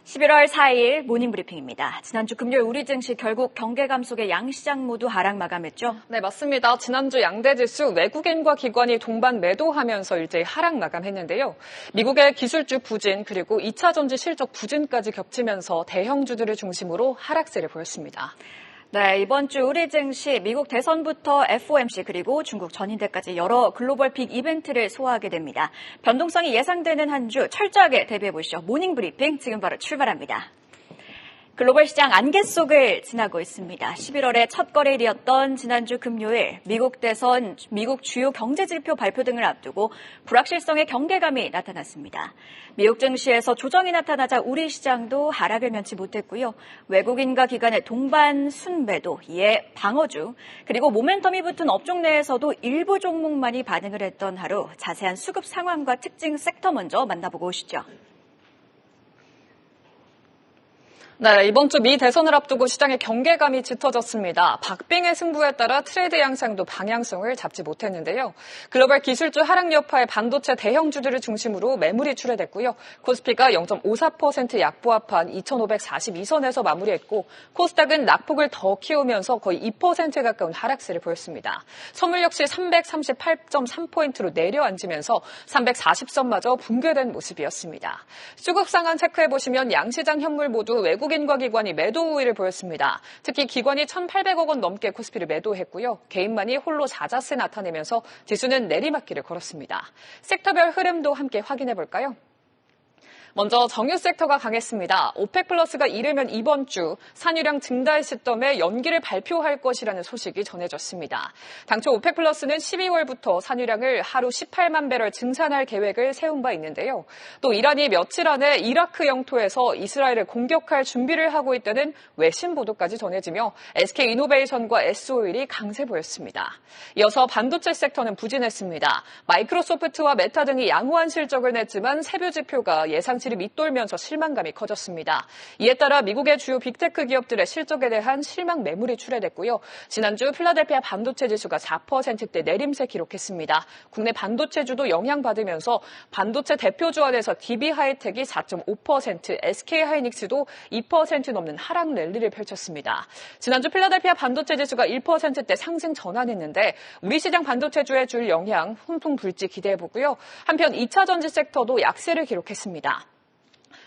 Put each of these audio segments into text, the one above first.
11월 4일 모닝브리핑입니다. 지난주 금요일 우리 증시 결국 경계감 속에 양시장 모두 하락 마감했죠? 네, 맞습니다. 지난주 양대지수 외국인과 기관이 동반 매도하면서 일제히 하락 마감했는데요. 미국의 기술주 부진 그리고 2차 전지 실적 부진까지 겹치면서 대형주들을 중심으로 하락세를 보였습니다. 네, 이번 주 우리 증시 미국 대선부터 FOMC 그리고 중국 전인대까지 여러 글로벌 빅 이벤트를 소화하게 됩니다. 변동성이 예상되는 한 주 철저하게 대비해보시죠. 모닝브리핑 지금 바로 출발합니다. 글로벌 시장 안개 속을 지나고 있습니다. 11월의 첫 거래일이었던 지난주 금요일 미국 대선, 미국 주요 경제지표 발표 등을 앞두고 불확실성의 경계감이 나타났습니다. 미국 증시에서 조정이 나타나자 우리 시장도 하락을 면치 못했고요. 외국인과 기관의 동반 순매도, 이에 방어주, 그리고 모멘텀이 붙은 업종 내에서도 일부 종목만이 반응을 했던 하루, 자세한 수급 상황과 특징 섹터 먼저 만나보고 오시죠. 네, 이번 주 미 대선을 앞두고 시장의 경계감이 짙어졌습니다. 박빙의 승부에 따라 트레이드 양상도 방향성을 잡지 못했는데요. 글로벌 기술주 하락 여파에 반도체 대형주들을 중심으로 매물이 출회됐고요. 코스피가 0.54% 약보합한 2,542선에서 마무리했고 코스닥은 낙폭을 더 키우면서 거의 2%에 가까운 하락세를 보였습니다. 선물 역시 338.3포인트로 내려앉으면서 340선마저 붕괴된 모습이었습니다. 수급 상황 체크해보시면 양시장 현물 모두 외국인과 기관이 매도 우위를 보였습니다. 특히 기관이 1,800억 원 넘게 코스피를 매도했고요. 개인만이 홀로 자자세 나타내면서 지수는 내리막길을 걸었습니다. 섹터별 흐름도 함께 확인해 볼까요? 먼저 정유 섹터가 강했습니다. 오펙 플러스가 이르면 이번 주 산유량 증가의 시점에 연기를 발표할 것이라는 소식이 전해졌습니다. 당초 오펙 플러스는 12월부터 산유량을 하루 18만 배럴 증산할 계획을 세운 바 있는데요. 또 이란이 며칠 안에 이라크 영토에서 이스라엘을 공격할 준비를 하고 있다는 외신 보도까지 전해지며 SK이노베이션과 S오일이 강세 보였습니다. 이어서 반도체 섹터는 부진했습니다. 마이크로소프트와 메타 등이 양호한 실적을 냈지만 세부 지표가 예상치를 밑돌면서 실망감이 커졌습니다. 이에 따라 미국의 주요 빅테크 기업들의 실적에 대한 실망 매물이 출회됐고요. 지난주 필라델피아 반도체 지수가 4%대 내림세 기록했습니다. 국내 반도체주도 영향받으면서 반도체 대표주 안에서 DB하이텍이 4.5%, SK하이닉스도 2% 넘는 하락 랠리를 펼쳤습니다. 지난주 필라델피아 반도체 지수가 1%대 상승 전환했는데 우리 시장 반도체주에 줄 영향 훈풍 불지 기대해보고요. 한편 2차 전지 섹터도 약세를 기록했습니다.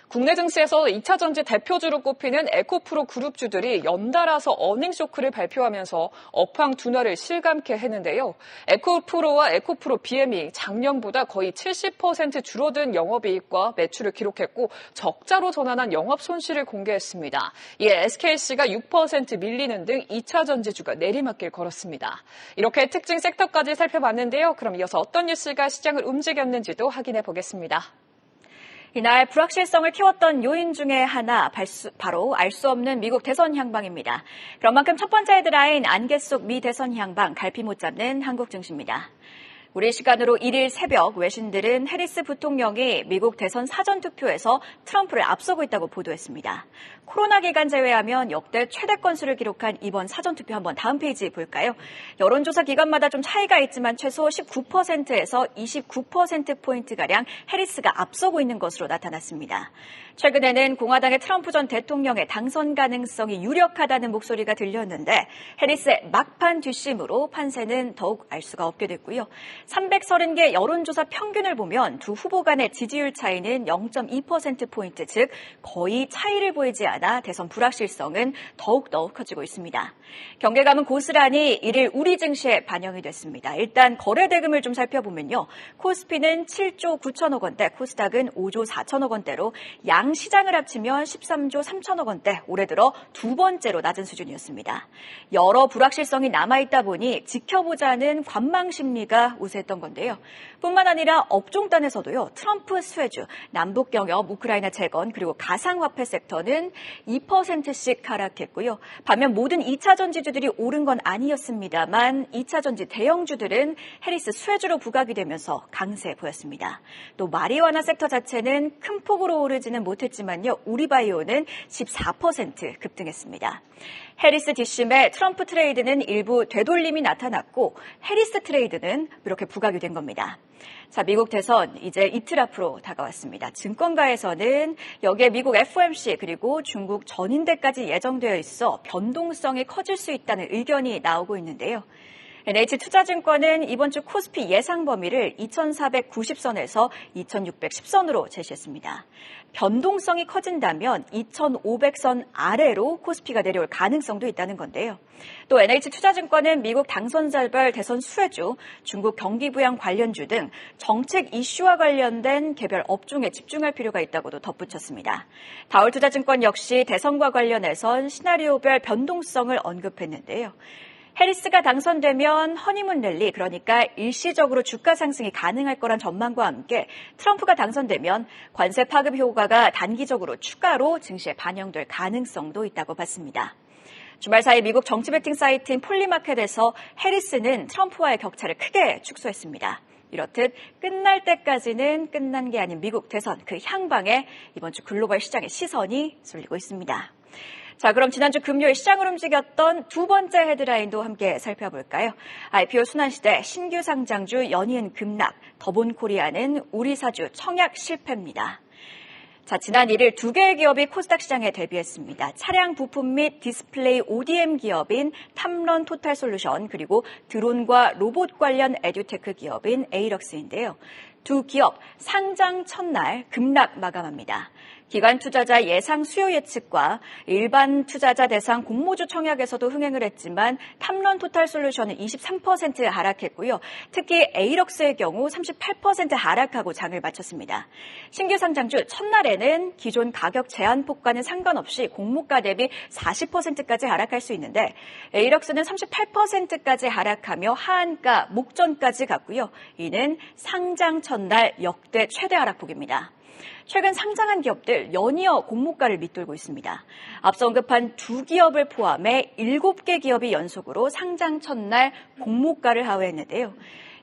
국내 증시에서 2차 전지 대표주로 꼽히는 에코프로 그룹주들이 연달아서 어닝 쇼크를 발표하면서 업황 둔화를 실감케 했는데요. 에코프로와 에코프로 BM이 작년보다 거의 70% 줄어든 영업이익과 매출을 기록했고 적자로 전환한 영업 손실을 공개했습니다. 이에 SKC가 6% 밀리는 등 2차 전지주가 내리막길 걸었습니다. 이렇게 특징 섹터까지 살펴봤는데요. 그럼 이어서 어떤 뉴스가 시장을 움직였는지도 확인해 보겠습니다. 이날 불확실성을 키웠던 요인 중에 하나 바로 알 수 없는 미국 대선 향방입니다. 그런 만큼 첫 번째 헤드라인 안개 속 미 대선 향방 갈피 못 잡는 한국 증시입니다. 우리 시간으로 1일 새벽 외신들은 해리스 부통령이 미국 대선 사전투표에서 트럼프를 앞서고 있다고 보도했습니다. 코로나 기간 제외하면 역대 최대 건수를 기록한 이번 사전투표 한번 다음 페이지 볼까요? 여론조사 기관마다 좀 차이가 있지만 최소 19%에서 29%포인트가량 해리스가 앞서고 있는 것으로 나타났습니다. 최근에는 공화당의 트럼프 전 대통령의 당선 가능성이 유력하다는 목소리가 들렸는데 해리스의 막판 뒷심으로 판세는 더욱 알 수가 없게 됐고요. 330개 여론조사 평균을 보면 두 후보 간의 지지율 차이는 0.2%포인트, 즉 거의 차이를 보이지 않아 대선 불확실성은 더욱더 커지고 있습니다. 경계감은 고스란히 이를 우리 증시에 반영이 됐습니다. 일단 거래 대금을 좀 살펴보면요. 코스피는 7조 9천억 원대, 코스닥은 5조 4천억 원대로 양 시장을 합치면 13조 3천억 원대, 올해 들어 두 번째로 낮은 수준이었습니다. 여러 불확실성이 남아있다 보니 지켜보자는 관망 심리가 우세했던 건데요. 뿐만 아니라 업종단에서도요. 트럼프 수혜주, 남북 경협, 우크라이나 재건, 그리고 가상화폐 섹터는 2%씩 하락했고요. 반면 모든 2차 전지주들이 오른 건 아니었습니다만 2차 전지 대형주들은 해리스 수혜주로 부각이 되면서 강세 보였습니다. 또 마리화나 섹터 자체는 큰 폭으로 오르지는 못했지만요. 우리바이오는 14% 급등했습니다. 해리스 뒷심에 트럼프 트레이드는 일부 되돌림이 나타났고 해리스 트레이드는 이렇게 이렇게 부각이 된 겁니다. 자, 미국 대선 이제 이틀 앞으로 다가왔습니다. 증권가에서는 여기에 미국 FOMC 그리고 중국 전인대까지 예정되어 있어 변동성이 커질 수 있다는 의견이 나오고 있는데요. NH투자증권은 이번 주 코스피 예상 범위를 2,490선에서 2,610선으로 제시했습니다. 변동성이 커진다면 2,500선 아래로 코스피가 내려올 가능성도 있다는 건데요. 또 NH투자증권은 미국 당선자별 대선 수혜주, 중국 경기 부양 관련주 등 정책 이슈와 관련된 개별 업종에 집중할 필요가 있다고도 덧붙였습니다. 다올투자증권 역시 대선과 관련해선 시나리오별 변동성을 언급했는데요. 해리스가 당선되면 허니문 랠리, 그러니까 일시적으로 주가 상승이 가능할 거란 전망과 함께 트럼프가 당선되면 관세 파급 효과가 단기적으로 추가로 증시에 반영될 가능성도 있다고 봤습니다. 주말 사이 미국 정치 베팅 사이트인 폴리마켓에서 해리스는 트럼프와의 격차를 크게 축소했습니다. 이렇듯 끝날 때까지는 끝난 게 아닌 미국 대선 그 향방에 이번 주 글로벌 시장의 시선이 쏠리고 있습니다. 자, 그럼 지난주 금요일 시장을 움직였던 두 번째 헤드라인도 함께 살펴볼까요? IPO 순환시대 신규 상장주 연이은 급락, 더본코리아는 우리사주 청약 실패입니다. 자, 지난 1일 두 개의 기업이 코스닥 시장에 데뷔했습니다. 차량 부품 및 디스플레이 ODM 기업인 탐런 토탈솔루션 그리고 드론과 로봇 관련 에듀테크 기업인 에이럭스인데요. 두 기업 상장 첫날 급락 마감합니다. 기관 투자자 예상 수요 예측과 일반 투자자 대상 공모주 청약에서도 흥행을 했지만 탐런 토탈솔루션은 23% 하락했고요. 특히 에이럭스의 경우 38% 하락하고 장을 마쳤습니다. 신규 상장주 첫날에는 기존 가격 제한폭과는 상관없이 공모가 대비 40%까지 하락할 수 있는데 에이럭스는 38%까지 하락하며 하한가 목전까지 갔고요. 이는 상장 첫날 역대 최대 하락폭입니다. 최근 상장한 기업들 연이어 공모가를 밑돌고 있습니다. 앞서 언급한 두 기업을 포함해 7개 기업이 연속으로 상장 첫날 공모가를 하회했는데요.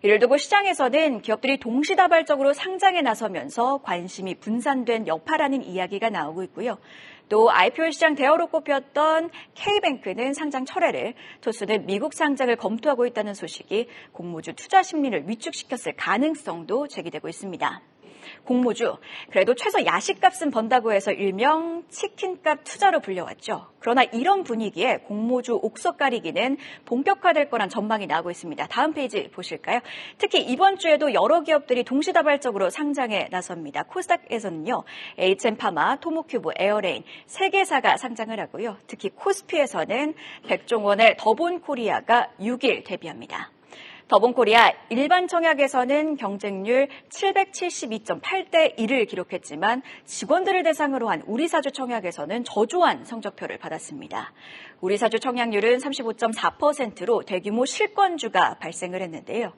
이를 두고 시장에서는 기업들이 동시다발적으로 상장에 나서면서 관심이 분산된 여파라는 이야기가 나오고 있고요. 또 IPO 시장 대어로 꼽혔던 K뱅크는 상장 철회를, 토스는 미국 상장을 검토하고 있다는 소식이 공모주 투자 심리를 위축시켰을 가능성도 제기되고 있습니다. 공모주, 그래도 최소 야식값은 번다고 해서 일명 치킨값 투자로 불려왔죠. 그러나 이런 분위기에 공모주 옥석 가리기는 본격화될 거란 전망이 나오고 있습니다. 다음 페이지 보실까요? 특히 이번 주에도 여러 기업들이 동시다발적으로 상장에 나섭니다. 코스닥에서는요, HM파마, 토모큐브, 에어레인 3개사가 상장을 하고요. 특히 코스피에서는 백종원의 더본코리아가 6일 데뷔합니다. 더본코리아 일반 청약에서는 경쟁률 772.8대 1을 기록했지만 직원들을 대상으로 한 우리사주 청약에서는 저조한 성적표를 받았습니다. 우리사주 청약률은 35.4%로 대규모 실권주가 발생을 했는데요.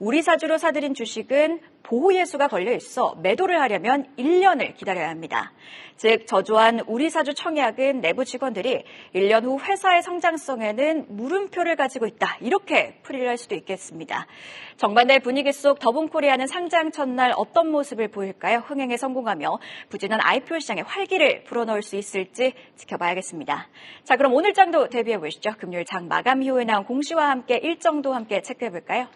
우리사주로 사들인 주식은 보호예수가 걸려 있어 매도를 하려면 1년을 기다려야 합니다. 즉 저조한 우리사주 청약은 내부 직원들이 1년 후 회사의 성장성에는 물음표를 가지고 있다. 이렇게 풀이를 할 수도 있겠습니다. 정반대 분위기 속 더본코리아는 상장 첫날 어떤 모습을 보일까요? 흥행에 성공하며 부진한 IPO 시장에 활기를 불어넣을 수 있을지 지켜봐야겠습니다. 자, 그럼 오늘 장도 대비해 보시죠. 금요일 장 마감 이후에 나온 공시와 함께 일정도 함께 체크해 볼까요?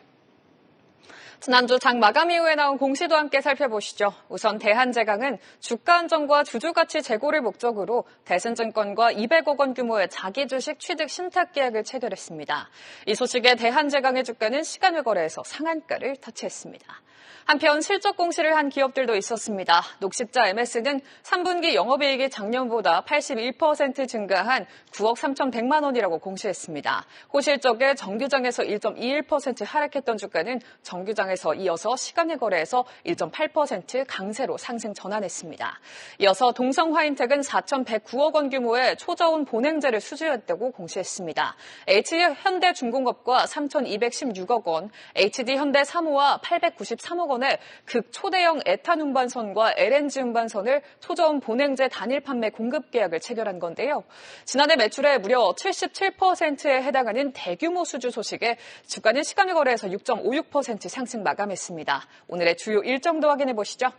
지난주 장 마감 이후에 나온 공시도 함께 살펴보시죠. 우선 대한제강은 주가 안정과 주주가치 제고를 목적으로 대신증권과 200억 원 규모의 자기주식 취득 신탁 계약을 체결했습니다. 이 소식에 대한제강의 주가는 시간외 거래에서 상한가를 터치했습니다. 한편 실적 공시를 한 기업들도 있었습니다. 녹십자 MS는 3분기 영업이익이 작년보다 81% 증가한 9억 3,100만 원이라고 공시했습니다. 호실적에 정규장에서 1.21% 하락했던 주가는 정규장에서 이어서 시간외 거래에서 1.8% 강세로 상승 전환했습니다. 이어서 동성화인텍은 4,109억 원 규모의 초저온 본행제를 수주했다고 공시했습니다. H현대중공업과 3,216억 원, HD현대사무와 893억 원의 극초대형 에탄 운반선과 LNG 운반선을 초저온 본행제 단일 판매 공급 계약을 체결한 건데요. 지난해 매출의 무려 77%에 해당하는 대규모 수주 소식에 주가는 시간외 거래에서 6.56% 상승 마감했습니다. 오늘의 주요 일정도 확인해 보시죠.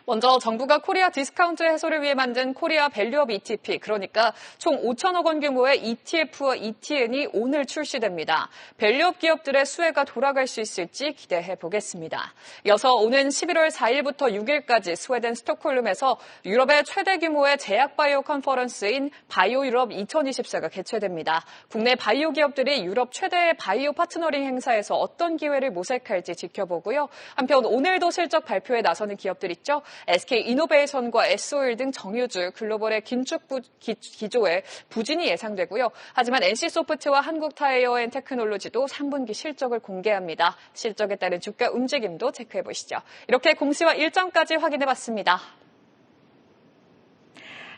먼저 정부가 코리아 디스카운트 해소를 위해 만든 코리아 밸류업 ETP, 그러니까 총 5천억 원 규모의 ETF와 ETN이 오늘 출시됩니다. 밸류업 기업들의 수혜가 돌아갈 수 있을지 기대해 보겠습니다. 이어서 오는 11월 4일부터 6일까지 스웨덴 스톡홀름에서 유럽의 최대 규모의 제약바이오 컨퍼런스인 바이오 유럽 2024가 개최됩니다. 국내 바이오 기업들이 유럽 최대의 바이오 파트너링 행사에서 어떤 기회를 모색할지 지켜보고요. 한편 오늘도 실적 발표에 나서는 기업들 있죠. SK이노베이션과 S-오일 등 정유주, 글로벌의 긴축 기조에 부진이 예상되고요. 하지만 NC소프트와 한국타이어앤테크놀로지도 3분기 실적을 공개합니다. 실적에 따른 주가 움직임도 체크해보시죠. 이렇게 공시와 일정까지 확인해봤습니다.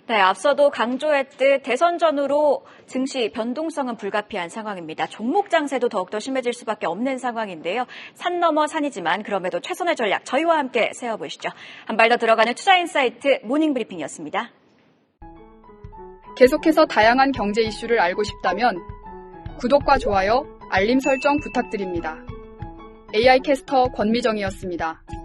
네, 앞서도 강조했듯 대선 전후로 증시 변동성은 불가피한 상황입니다. 종목 장세도 더욱더 심해질 수밖에 없는 상황인데요. 산 넘어 산이지만 그럼에도 최선의 전략 저희와 함께 세워보시죠. 한 발 더 들어가는 투자인사이트 모닝브리핑이었습니다. 계속해서 다양한 경제 이슈를 알고 싶다면 구독과 좋아요, 알림 설정 부탁드립니다. AI 캐스터 권미정이었습니다.